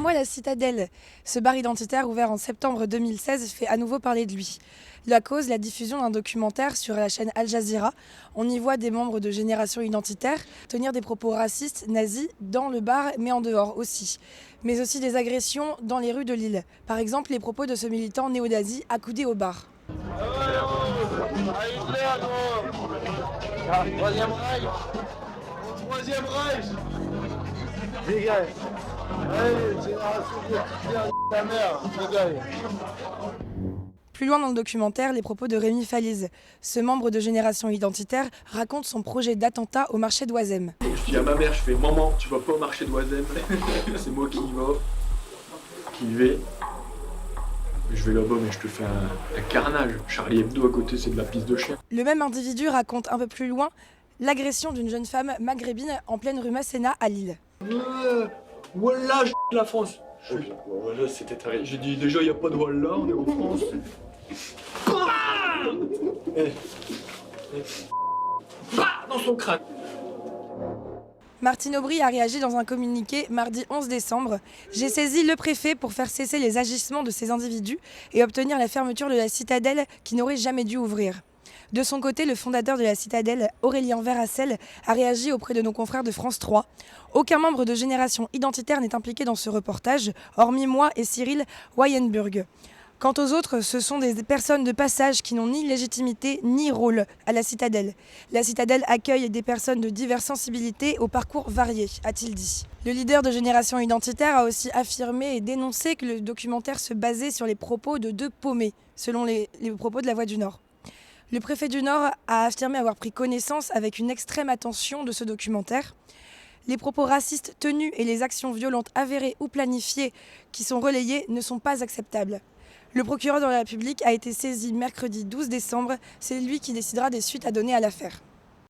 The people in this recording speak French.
moi la citadelle. Ce bar identitaire ouvert en septembre 2016 fait à nouveau parler de lui. La cause, la diffusion d'un documentaire sur la chaîne Al Jazeera. On y voit des membres de Génération Identitaire tenir des propos racistes, nazis, dans le bar, mais en dehors aussi. Mais aussi des agressions dans les rues de Lille. Par exemple, les propos de ce militant néo-nazi accoudé au bar. Troisième Reich. Dégage. Allez, génération identitaire, ta mère, dégage. Plus loin dans le documentaire, les propos de Rémi Falise. Ce membre de Génération Identitaire raconte son projet d'attentat au marché d'Oisem. Je dis à ma mère, je fais « Maman, tu vas pas au marché d'Oisem ?» C'est moi qui y vais. Je vais là-bas, mais je te fais un carnage. Charlie Hebdo à côté, c'est de la piste de chien. Le même individu raconte un peu plus loin l'agression d'une jeune femme maghrébine en pleine rue Masséna à Lille. Wallah, la France. Voilà, c'était terrible. J'ai dit déjà, il n'y a pas de Wallah, on est en France. Dans son crâne. Martine Aubry a réagi dans un communiqué mardi 11 décembre. J'ai saisi le préfet pour faire cesser les agissements de ces individus et obtenir la fermeture de la citadelle qui n'aurait jamais dû ouvrir. De son côté, le fondateur de la citadelle, Aurélien Verhassel, a réagi auprès de nos confrères de France 3. Aucun membre de Génération Identitaire n'est impliqué dans ce reportage, hormis moi et Cyril Wayenburg. Quant aux autres, ce sont des personnes de passage qui n'ont ni légitimité ni rôle à la citadelle. La citadelle accueille des personnes de diverses sensibilités au parcours varié, a-t-il dit. Le leader de Génération Identitaire a aussi affirmé et dénoncé que le documentaire se basait sur les propos de deux paumés, selon les propos de La Voix du Nord. Le préfet du Nord a affirmé avoir pris connaissance avec une extrême attention de ce documentaire. Les propos racistes tenus et les actions violentes avérées ou planifiées qui sont relayées ne sont pas acceptables. Le procureur de la République a été saisi mercredi 12 décembre. C'est lui qui décidera des suites à donner à l'affaire.